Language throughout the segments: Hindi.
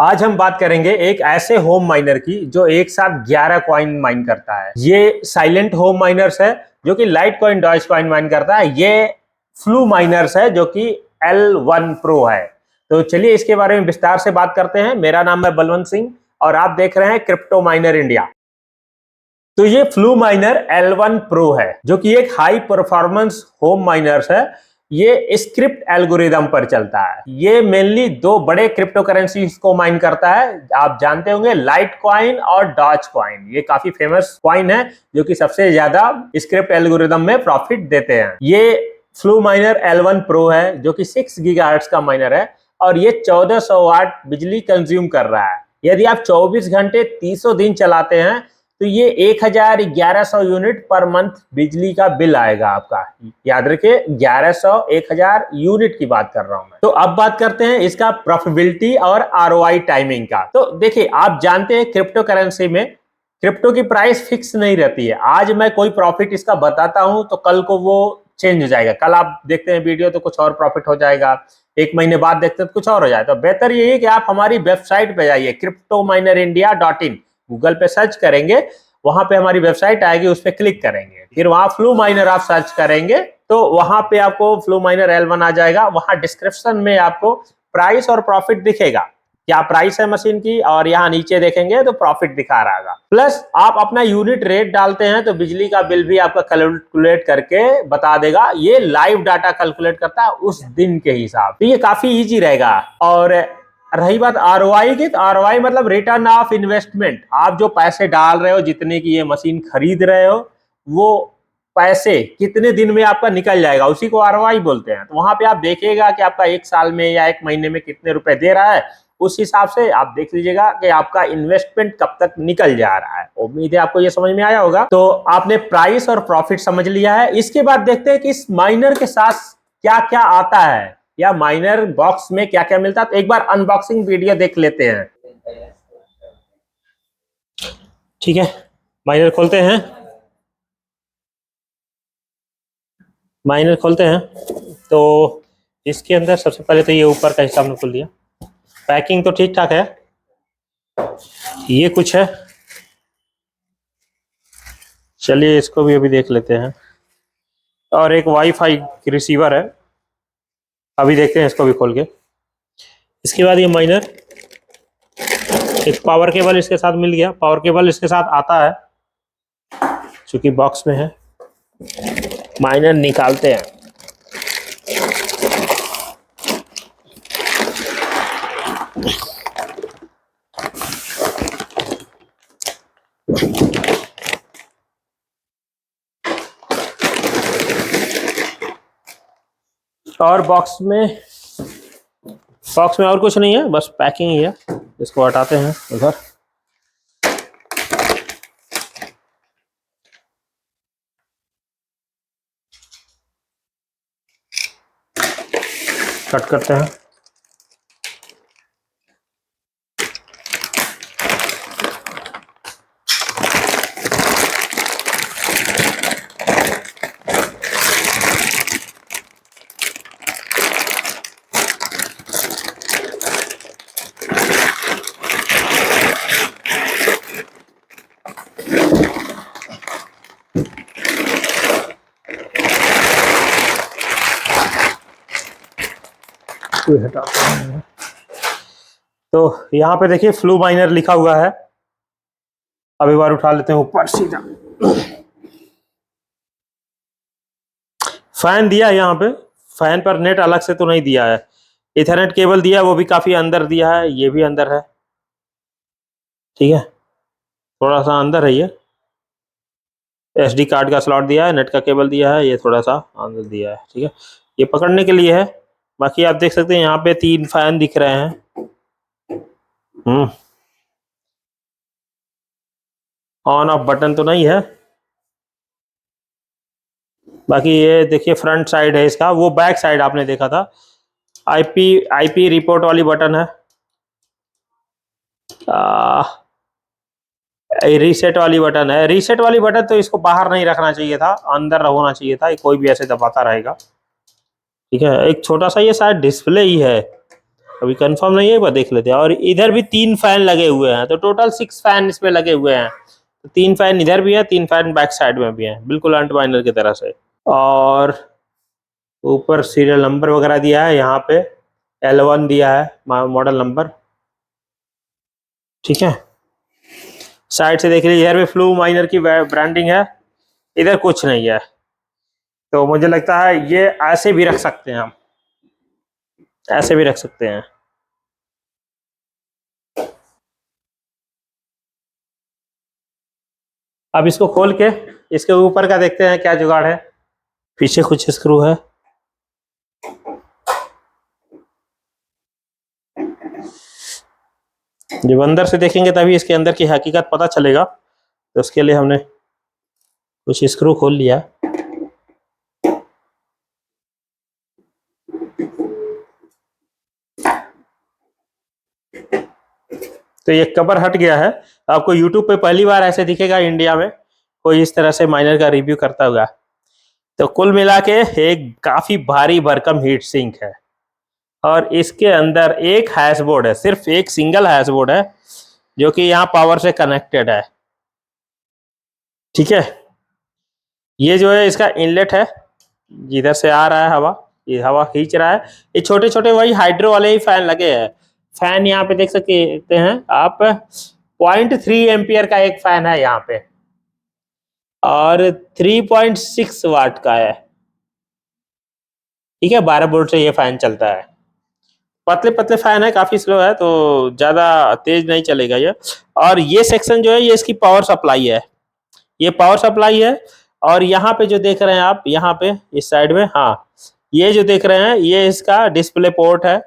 आज हम बात करेंगे एक ऐसे होम माइनर की जो एक साथ 11 कॉइन माइन करता है। ये साइलेंट होम माइनर्स है जो कि Litecoin Dogecoin mine करता है। ये फ्लू माइनर्स है जो कि L1 Pro है। तो चलिए इसके बारे में विस्तार से बात करते हैं। मेरा नाम है बलवंत सिंह और आप देख रहे हैं क्रिप्टो माइनर इंडिया। तो ये फ्लू माइनर L1 Pro है जो कि एक हाई परफॉर्मेंस होम माइनर्स है। ये स्क्रिप्ट एल्गोरिदम पर चलता है। ये मेनली दो बड़े क्रिप्टो करेंसीज को माइन करता है। आप जानते होंगे लाइट कॉइन और डॉज कॉइन। ये काफी फेमस कॉइन है जो कि सबसे ज्यादा स्क्रिप्ट एल्गोरिदम में प्रॉफिट देते हैं। ये फ्लू माइनर L1 Pro है जो कि 6 गीगाहर्ट्ज का माइनर है और ये 1400 वाट बिजली कंज्यूम कर रहा है। यदि आप 24 घंटे 300 दिन चलाते हैं तो ये 1100 यूनिट पर मंथ बिजली का बिल आएगा आपका। याद रखिए 1000 यूनिट की बात कर रहा हूं मैं। तो अब बात करते हैं इसका प्रॉफिटेबिलिटी और ROI टाइमिंग का। तो देखिए आप जानते हैं क्रिप्टो करेंसी में क्रिप्टो की प्राइस फिक्स नहीं रहती है। आज मैं कोई प्रॉफिट इसका बताता हूं तो कल को वो चेंज हो जाएगा। कल आप देखते हैं वीडियो तो कुछ और प्रॉफिट हो जाएगा, एक महीने बाद देखते हैं तो कुछ और हो जाएगा। तो बेहतर यही है कि आप हमारी वेबसाइट पे जाइए cryptominerindia.in, गूगल पे सर्च करेंगे, वहां पे हमारी वेबसाइट आएगी, उस पर क्लिक करेंगे, फिर वहां फ्लू माइनर आप सर्च करेंगे तो वहां पे आपको फ्लू माइनर L1 आ जाएगा। वहां डिस्क्रिप्शन में आपको प्राइस और प्रॉफिट दिखेगा, क्या प्राइस है मशीन की, और यहाँ नीचे देखेंगे तो प्रॉफिट दिखा रहा होगा। प्लस आप अपना यूनिट रेट डालते हैं तो बिजली का बिल भी आपका कैलकुलेट करके बता देगा। ये लाइव डाटा कैलकुलेट करता है उस दिन के हिसाब। तो ये काफी इजी रहेगा। और रही बात ROI की, तो ROI मतलब रिटर्न ऑफ इन्वेस्टमेंट। आप जो पैसे डाल रहे हो, जितने की ये मशीन खरीद रहे हो, वो पैसे कितने दिन में आपका निकल जाएगा, उसी को ROI बोलते हैं। तो वहां पे आप देखिएगा कि आपका 1 साल में या 1 महीने में कितने रुपए दे रहा है। उस हिसाब से आप देख लीजिएगा कि आपका इन्वेस्टमेंट कब तक निकल जा रहा है। उम्मीद है आपको ये समझ में आया होगा। तो आपने प्राइस और प्रॉफिट समझ लिया है। इसके बाद देखते हैं कि इस माइनर के साथ क्या क्या आता है या माइनर बॉक्स में क्या क्या मिलता है। तो एक बार अनबॉक्सिंग वीडियो देख लेते हैं। ठीक है, माइनर खोलते हैं। माइनर खोलते हैं तो इसके अंदर सबसे पहले तो ये ऊपर का हिस्सा हमने खोल दिया। पैकिंग तो ठीक ठाक है। ये कुछ है, चलिए इसको भी अभी देख लेते हैं। और एक वाईफाई रिसीवर है, अभी देखते हैं इसको भी खोल के। इसके बाद ये माइनर, एक पावर केबल इसके साथ मिल गया। पावर केबल इसके साथ आता है चूंकि बॉक्स में है। माइनर निकालते हैं। और बॉक्स में और कुछ नहीं है, बस पैकिंग ही है। इसको हटाते हैं उधर। कट करते हैं। हटाते हैं। तो यहाँ पे देखिए फ्लू माइनर लिखा हुआ है। अब एक बार उठा लेते हैं ऊपर सीधा। फैन दिया है यहाँ पे, फैन पर नेट अलग से तो नहीं दिया है। इथरनेट केबल दिया है, वो भी काफी अंदर दिया है। ये भी अंदर है, ठीक है, थोड़ा सा अंदर है। ये SD कार्ड का स्लॉट दिया है, नेट का केबल दिया है, ये थोड़ा सा अंदर दिया है, ठीक है। ये पकड़ने के लिए है। बाकी आप देख सकते हैं यहाँ पे 3 फैन दिख रहे हैं। ऑन ऑफ बटन तो नहीं है। बाकी ये देखिए फ्रंट साइड है इसका, वो बैक साइड आपने देखा था। IP रिपोर्ट वाली बटन है। रीसेट वाली बटन है। रीसेट वाली बटन तो इसको बाहर नहीं रखना चाहिए था, अंदर होना चाहिए था। कोई भी ऐसे दबाता रहेगा, ठीक है। एक छोटा सा ये शायद डिस्प्ले ही है, अभी कंफर्म नहीं है, एक बार देख लेते हैं। और इधर भी 3 फैन लगे हुए हैं, तो टोटल 6 फैन इसमें लगे हुए हैं। तो 3 फैन इधर भी है, 3 फैन बैक साइड में भी है, बिल्कुल अंट माइनर की तरह से। और ऊपर सीरियल नंबर वगैरह दिया है, यहाँ पे L1 दिया है मॉडल नंबर, ठीक है। साइड से देख लीजिए, इधर भी फ्लू माइनर की ब्रांडिंग है, इधर कुछ नहीं है। तो मुझे लगता है ये ऐसे भी रख सकते हैं हम, ऐसे भी रख सकते हैं। अब इसको खोल के इसके ऊपर का देखते हैं क्या जुगाड़ है। पीछे कुछ स्क्रू है, जब अंदर से देखेंगे तभी इसके अंदर की हकीकत पता चलेगा। तो उसके लिए हमने कुछ स्क्रू खोल लिया। तो ये कवर हट गया है। आपको YouTube पे पहली बार ऐसे दिखेगा इंडिया में कोई इस तरह से माइनर का रिव्यू करता हुआ। तो कुल मिला के एक काफी भारी भरकम हीट सिंक है, और इसके अंदर एक हैशबोर्ड है, सिर्फ एक सिंगल हैशबोर्ड है जो कि यहाँ पावर से कनेक्टेड है, ठीक है। ये जो है इसका इनलेट है, जिधर से आ रहा है हवा, ये हवा खींच रहा है। ये छोटे छोटे वही हाइड्रो वाले ही फैन लगे हैं। फैन यहाँ पे देख सकते हैं आप, 0.3 एम्पियर का एक फैन है यहाँ पे, और 3.6 वाट का है, ठीक है। 12 वोल्ट से ये फैन चलता है। पतले पतले फैन है, काफी स्लो है, तो ज्यादा तेज नहीं चलेगा ये। और ये सेक्शन जो है ये इसकी पावर सप्लाई है, ये पावर सप्लाई है। और यहाँ पे जो देख रहे हैं आप, यहाँ पे इस साइड में, हाँ, ये जो देख रहे हैं ये इसका डिस्प्ले पोर्ट है,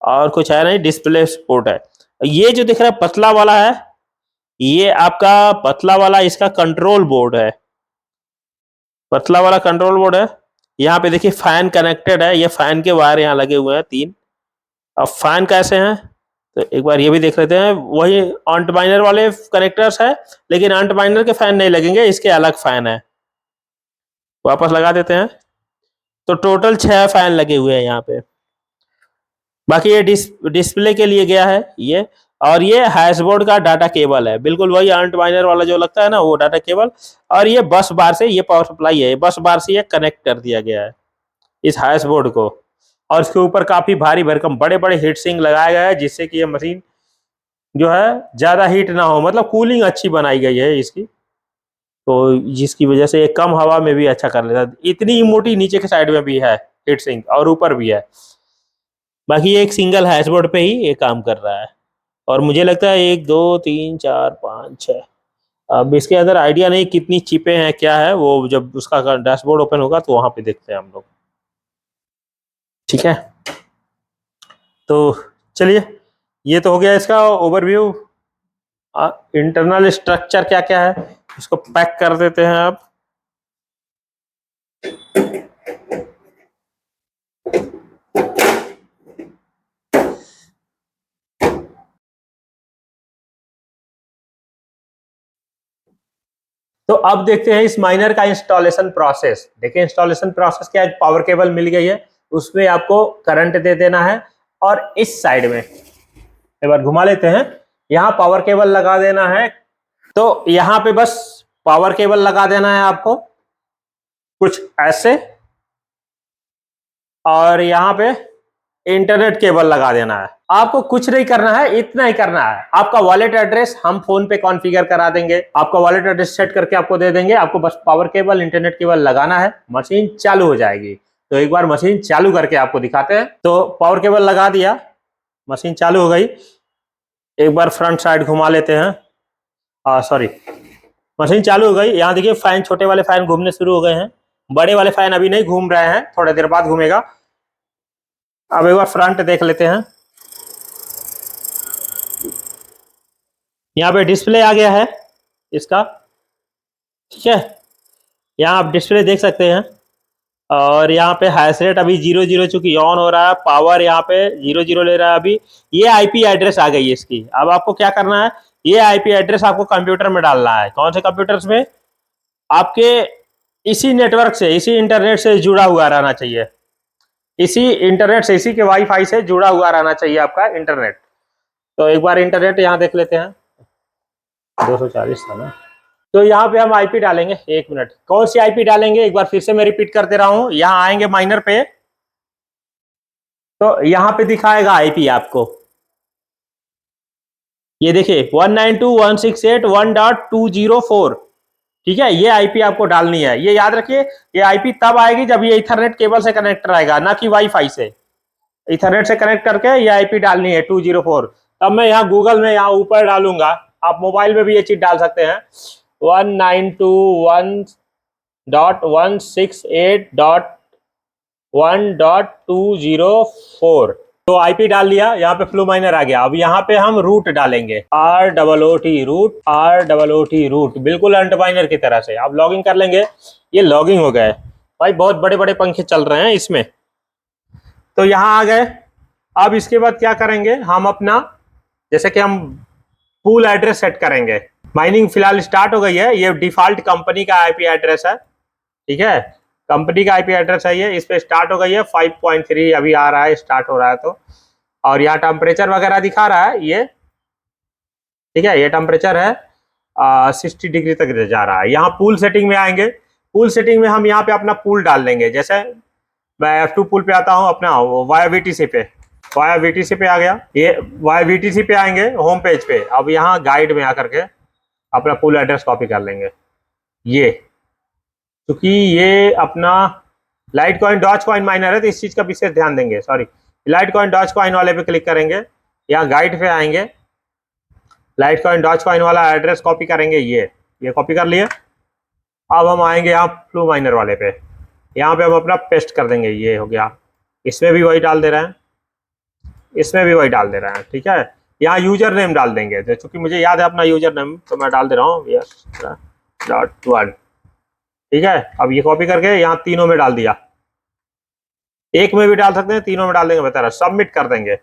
और कुछ है नहीं, डिस्प्ले पोर्ट है। ये जो दिख रहा है पतला वाला है, ये आपका पतला वाला इसका कंट्रोल बोर्ड है, पतला वाला कंट्रोल बोर्ड है। यहाँ पे देखिए फैन कनेक्टेड है, ये फैन के वायर यहाँ लगे हुए हैं 3। अब फैन कैसे हैं तो एक बार ये भी देख लेते हैं। वही अंट माइनर वाले कनेक्टर्स है, लेकिन अंट माइनर के फैन नहीं लगेंगे, इसके अलग फैन है। वापस लगा देते हैं। तो टोटल 6 फैन लगे हुए हैं यहाँ पे। बाकी ये डिस्प्ले के लिए गया है ये। और ये हैशबोर्ड का डाटा केबल है, बिल्कुल वही अंट माइनर वाला जो लगता है ना, वो डाटा केबल। और ये बस बार से, ये पावर सप्लाई है, बस बार से ये कनेक्ट कर दिया गया है इस हैशबोर्ड को। और इसके ऊपर काफी भारी भरकम बड़े बड़े हीट सिंक लगाया गया है, जिससे कि ये मशीन जो है ज्यादा हीट ना हो, मतलब कूलिंग अच्छी बनाई गई है इसकी, तो जिसकी वजह से ये कम हवा में भी अच्छा कर लेता है। इतनी मोटी नीचे के साइड में भी है हीट सिंक, और ऊपर भी है। बाकी एक सिंगल हैशबोर्ड पे ही ये काम कर रहा है। और मुझे लगता है 1 2 3 4 5 6, अब इसके अंदर आइडिया नहीं कितनी चिपें हैं क्या है, वो जब उसका डैशबोर्ड ओपन होगा तो वहां पे देखते हैं हम लोग, ठीक है। तो चलिए, ये तो हो गया इसका ओवरव्यू। इंटरनल स्ट्रक्चर क्या क्या है इसको पैक कर देते हैं आप। तो अब देखते हैं इस माइनर का इंस्टॉलेशन प्रोसेस। देखिए इंस्टॉलेशन प्रोसेस क्या है, पावर केबल मिल गई है, उसमें आपको करंट दे देना है, और इस साइड में एक बार घुमा लेते हैं, यहाँ पावर केबल लगा देना है। तो यहाँ पे बस पावर केबल लगा देना है आपको कुछ ऐसे, और यहाँ पे इंटरनेट केबल लगा देना है। आपको कुछ नहीं करना है, इतना ही करना है। आपका वॉलेट एड्रेस हम फोन पे कॉन्फ़िगर करा देंगे, आपका वॉलेट एड्रेस सेट करके आपको दे देंगे। आपको बस पावर केबल इंटरनेट केबल लगाना है, मशीन चालू हो जाएगी। तो एक बार मशीन चालू करके आपको दिखाते हैं। तो पावर केबल लगा दिया, मशीन चालू हो गई। एक बार फ्रंट साइड घुमा लेते हैं, सॉरी, मशीन चालू हो गई। यहाँ देखिए फैन, छोटे वाले फैन घूमने शुरू हो गए हैं, बड़े वाले फैन अभी नहीं घूम रहे हैं, थोड़ी देर बाद घूमेगा। अब एक बार फ्रंट देख लेते हैं। यहाँ पे डिस्प्ले आ गया है इसका, ठीक है। यहाँ आप डिस्प्ले देख सकते हैं, और यहाँ पे हैश रेट अभी 00 चूंकि ऑन हो रहा है, पावर यहाँ पे 00 ले रहा है अभी। ये आईपी एड्रेस आ गई है इसकी। अब आपको क्या करना है, ये आईपी एड्रेस आपको कंप्यूटर में डालना है। कौन से कंप्यूटर्स में, आपके इसी नेटवर्क से, इसी इंटरनेट से जुड़ा हुआ रहना चाहिए, इसी इंटरनेट से, इसी के वाईफाई से जुड़ा हुआ रहना चाहिए आपका इंटरनेट। तो एक बार इंटरनेट यहाँ देख लेते हैं, 240 था ना। तो यहाँ पे हम आईपी डालेंगे, 1 मिनट, कौन सी आईपी डालेंगे एक बार फिर से मैं रिपीट कर दे रहा हूँ। यहाँ आएंगे माइनर पे, तो यहाँ पे दिखाएगा आईपी आपको, ये देखिए 192.168.1.204, ठीक है। ये आईपी आपको डालनी है, ये याद रखिए। ये आईपी तब आएगी जब ये इथरनेट केबल से कनेक्ट रहेगा, ना कि वाईफाई से। इथरनेट से कनेक्ट करके ये आईपी डालनी है 204। तब मैं यहाँ गूगल में यहाँ ऊपर डालूंगा, आप मोबाइल में भी ये चीज डाल सकते हैं, 192.168.1.204। तो आईपी डाल लिया, यहाँ पे फ्लो माइनर आ गया। अब यहाँ पे हम रूट डालेंगे, ROOT रूट, ROOT रूट, बिल्कुल अंट माइनर की तरह से। आप लॉगिन कर लेंगे, ये लॉगिन हो गए भाई, बहुत बड़े बड़े पंखे चल रहे हैं इसमें। तो यहाँ आ गए। अब इसके बाद क्या करेंगे हम अपना, जैसे कि हम पूल एड्रेस सेट करेंगे। माइनिंग फिलहाल स्टार्ट हो गई है, ये डिफॉल्ट कंपनी का आईपी एड्रेस है, ठीक है, कंपनी का आईपी एड्रेस है ये। इस पे स्टार्ट हो गई है, 5.3 अभी आ रहा है, स्टार्ट हो रहा है तो। और यहाँ टेम्परेचर वगैरह दिखा रहा है ये, ठीक है, ये टेम्परेचर है 60 डिग्री तक जा रहा है। यहाँ पूल सेटिंग में आएंगे, पूल सेटिंग में हम यहाँ पे अपना पूल डाल देंगे। जैसे मैं F2 पूल पे आता हूँ अपना वाया VTC पे, वाया VTC पे आ गया, ये वाया VTC पे आएंगे होम पेज पे। अब यहाँ गाइड में आकर के अपना पूल एड्रेस कॉपी कर लेंगे, ये क्योंकि ये अपना Litecoin Dogecoin miner है तो इस चीज का विशेष ध्यान देंगे। Sorry, Litecoin Dogecoin वाले पे क्लिक करेंगे, यहाँ गाइड पे आएंगे, लाइट कॉइन डॉज कॉइन वाला एड्रेस कॉपी करेंगे, ये कॉपी कर लिए। अब हम आएंगे यहाँ फ्लो माइनर वाले पे, यहाँ पे हम अपना पेस्ट कर देंगे, ये हो गया। इसमें भी वही डाल दे रहे हैं, इसमें भी वही डाल दे रहे हैं, ठीक है। यहाँ यूजर नेम डाल देंगे, तो चूंकि मुझे याद है अपना यूजर नेम, तो मैं डाल दे रहा हूँ yes.1, ठीक है। अब ये कॉपी करके यहाँ तीनों में डाल दिया, एक में भी डाल सकते हैं, तीनों में डाल देंगे, बता रहा, सबमिट कर देंगे,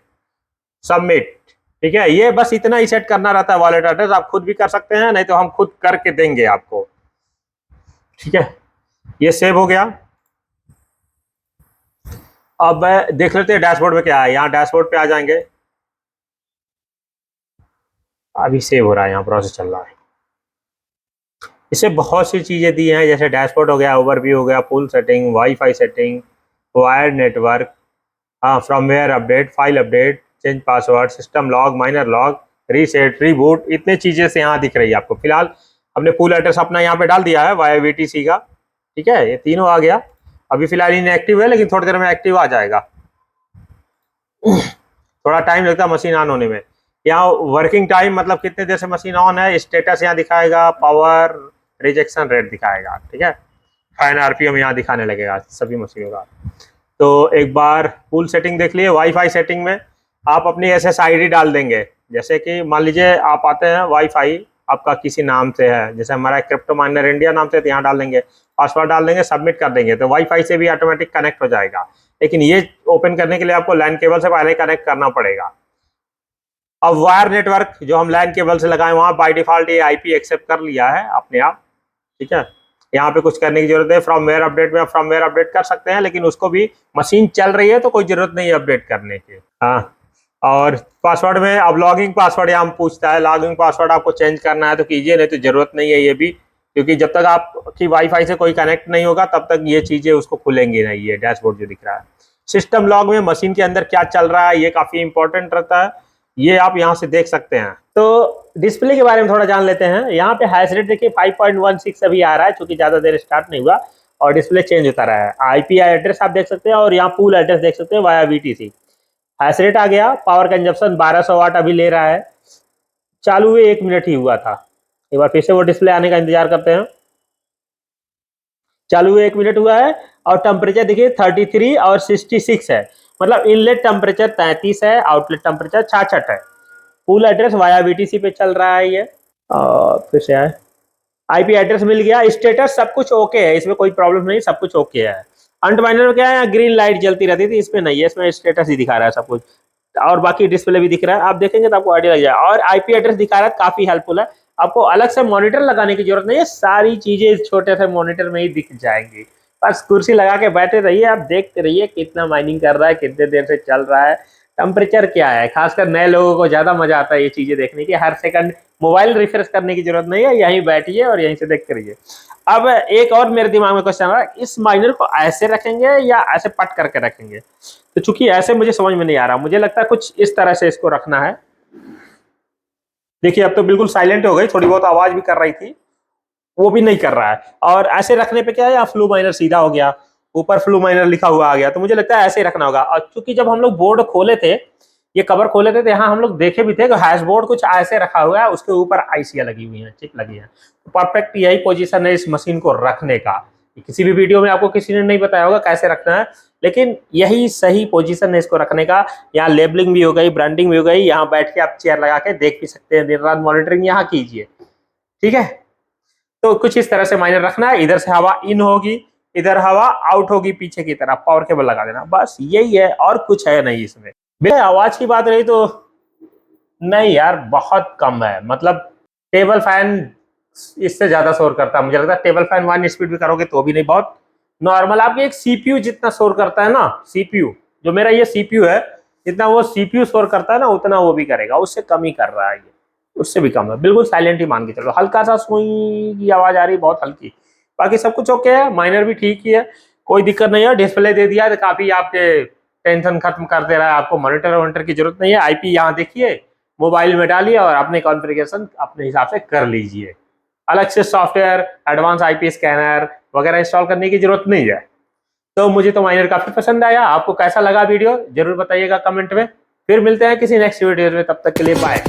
सबमिट, ठीक है। ये बस इतना ही सेट करना रहता है वॉलेट एड्रेस, आप खुद भी कर सकते हैं, नहीं तो हम खुद करके देंगे आपको, ठीक है। ये सेव हो गया। अब देख लेते हैं डैशबोर्ड में क्या है। यहाँ डैशबोर्ड पे आ जाएंगे, अभी सेव हो रहा है, यहाँ प्रोसेस चल रहा है। इससे बहुत सी चीजें दी हैं, जैसे डैशबोर्ड हो गया, ओवरव्यू हो गया, pool setting, WiFi setting, wired network, हाँ, firmware update, file update, change password, system log, miner log, reset, reboot, इतने चीजें से यहाँ दिख रही है आपको। फिलहाल हमने पूल एड्रेस अपना यहाँ पे डाल दिया है वाया VTC का, ठीक है, ये तीनों आ गया। अभी फिलहाल इनएक्टिव है, लेकिन थोड़ी देर में एक्टिव आ जाएगा, थोड़ा टाइम लगता है मशीन ऑन होने में। यहाँ वर्किंग टाइम मतलब कितने देर से मशीन ऑन है, स्टेटस यहाँ दिखाएगा, पावर रिजेक्शन रेट दिखाएगा, ठीक है, फाइन RPM यहाँ दिखाने लगेगा सभी मशीनों का। तो एक बार पूल सेटिंग देख लिए। वाईफाई सेटिंग में आप अपनी SSID डाल देंगे, जैसे कि मान लीजिए आप आते हैं, वाईफाई आपका किसी नाम से है, जैसे हमारा क्रिप्टो माइनर इंडिया नाम से, तो यहाँ डाल देंगे, पासवर्ड डाल देंगे, सबमिट कर देंगे, तो वाईफाई से भी ऑटोमेटिक कनेक्ट हो जाएगा। लेकिन ये ओपन करने के लिए आपको लैन केबल से पहले कनेक्ट करना पड़ेगा। अब वायर नेटवर्क जो हम लैन केबल से लगाए, वहाँ बाय डिफॉल्ट ये IP एक्सेप्ट कर लिया है अपने आप, ठीक है। यहाँ पे कुछ करने की जरूरत है। फ्रॉमवेयर अपडेट में आप फ्रॉमवेयर अपडेट कर सकते हैं, लेकिन उसको भी मशीन चल रही है तो कोई जरूरत नहीं है अपडेट करने की, हाँ। और पासवर्ड में अब लॉगिंग पासवर्ड यहाँ पूछता है, लॉगिंग पासवर्ड आपको चेंज करना है तो कीजिए, नहीं तो जरूरत नहीं है ये भी, क्योंकि जब तक आपकी वाईफाई से कोई कनेक्ट नहीं होगा तब तक ये चीजें उसको खुलेंगी नहीं। ये डैशबोर्ड जो दिख रहा है, सिस्टम लॉग में मशीन के अंदर क्या चल रहा है, ये काफी इंपॉर्टेंट रहता है, ये आप यहाँ से देख सकते हैं। तो डिस्प्ले के बारे में थोड़ा जान लेते हैं। यहाँ पे हैश रेट देखिए 5.16 अभी आ रहा है, क्योंकि ज्यादा देर स्टार्ट नहीं हुआ, और डिस्प्ले चेंज होता रहा है। IP एड्रेस आप देख सकते हैं, और यहाँ पूल एड्रेस देख सकते हैं वाया VTC। हैश रेट आ गया, पावर कंजप्शन 1200 वाट अभी ले रहा है, चालू हुए 1 मिनट ही हुआ था। एक बार फिर से वो डिस्प्ले आने का इंतजार करते हैं। चालू हुए 1 मिनट हुआ है, और टेम्परेचर देखिए 33 और 66 है, मतलब इनलेट टेम्परेचर 33 है, आउटलेट टेम्परेचर 66 है। पूल एड्रेस वाया VTC पे चल रहा है ये। फिर से आए, IP एड्रेस मिल गया, स्टेटस सब कुछ ओके है, इसमें कोई प्रॉब्लम नहीं, सब कुछ ओके है। अंट माइनर में क्या है, ग्रीन लाइट जलती रहती थी, इसमें नहीं है, इसमें स्टेटस ही दिखा रहा है सब कुछ, और बाकी डिस्प्ले भी दिख रहा है, आप देखेंगे तो आपको आइडिया लग जाएगा। और IP एड्रेस दिखा रहा है, काफी हेल्पफुल है, आपको अलग से मॉनिटर लगाने की जरूरत नहीं है, सारी चीजें छोटे से मॉनिटर में ही दिख जाएंगी, बस कुर्सी लगा के बैठे रहिए, आप देखते रहिए कितना माइनिंग कर रहा है, कितने देर से चल रहा है, टेम्परेचर क्या है। खासकर नए लोगों को ज्यादा मजा आता है ये चीजें देखने की। हर सेकंड मोबाइल रिफ्रेश करने की जरूरत नहीं है, यहीं बैठिए और यहीं से देखते रहिए। अब एक और मेरे दिमाग में क्वेश्चन आ रहा है, इस माइनर को ऐसे रखेंगे या ऐसे पट करके रखेंगे? तो चूंकि ऐसे मुझे समझ में नहीं आ रहा, मुझे लगता है कुछ इस तरह से इसको रखना है। देखिए अब तो बिल्कुल साइलेंट हो गई, थोड़ी बहुत आवाज भी कर रही थी, वो भी नहीं कर रहा है। और ऐसे रखने पे क्या है, फ्लू माइनर सीधा हो गया, ऊपर फ्लू माइनर लिखा हुआ आ गया। तो मुझे लगता है ऐसे ही रखना होगा। और चूंकि जब हम लोग बोर्ड खोले थे, ये कवर खोले थे, तो यहाँ हम लोग देखे भी थे कि हैशबोर्ड कुछ ऐसे रखा हुआ है, उसके ऊपर आईसियां लगी हुई हैं, चिप लगी है। तो परफेक्ट यही पोजीशन है इस मशीन को रखने का। किसी भी वीडियो में आपको किसी ने नहीं बताया होगा कैसे रखना है, लेकिन यही सही पोजीशन है इसको रखने का। यहाँ लेबलिंग भी हो गई, ब्रांडिंग भी हो गई, यहाँ बैठ के आप चेयर लगा के देख भी सकते हैं, दिन रात मॉनिटरिंग यहाँ कीजिए। ठीक है, तो कुछ इस तरह से माइनर रखना है। इधर से हवा इन होगी, इधर हवा आउट होगी पीछे की तरफ, पावर केबल लगा देना, बस यही है, और कुछ है नहीं इसमें। बेटा आवाज की बात रही तो नहीं यार, बहुत कम है। मतलब टेबल फैन इससे ज्यादा शोर करता है मुझे लगता है। टेबल फैन 1 स्पीड भी करोगे तो भी नहीं, बहुत नॉर्मल। आपके एक सीपीयू जितना शोर करता है ना, सीपीयू जो मेरा ये सीपीयू है, जितना वो सीपीयू शोर करता है ना, उतना वो भी करेगा, उससे कम ही कर रहा है ये, उससे भी कम है। बिल्कुल साइलेंट ही मान के चलो। हल्का सा सुई की आवाज आ रही है, बहुत हल्की। बाकी सब कुछ ओके है, माइनर भी ठीक ही है, कोई दिक्कत नहीं है। डिस्प्ले दे दिया तो काफी आपके टेंशन खत्म कर दे रहा है, आपको मॉनिटर वॉनिटर की जरूरत नहीं है। आईपी यहाँ देखिए, मोबाइल में डालिए और अपने कॉन्फ़िगरेशन अपने हिसाब से कर लीजिए। अलग से सॉफ्टवेयर, एडवांस आईपी स्कैनर वगैरह इंस्टॉल करने की जरूरत नहीं है। तो मुझे तो माइनर काफी पसंद आया। आपको कैसा लगा वीडियो जरूर बताइएगा कमेंट में। फिर मिलते हैं किसी नेक्स्ट वीडियो में, तब तक के लिए बाय।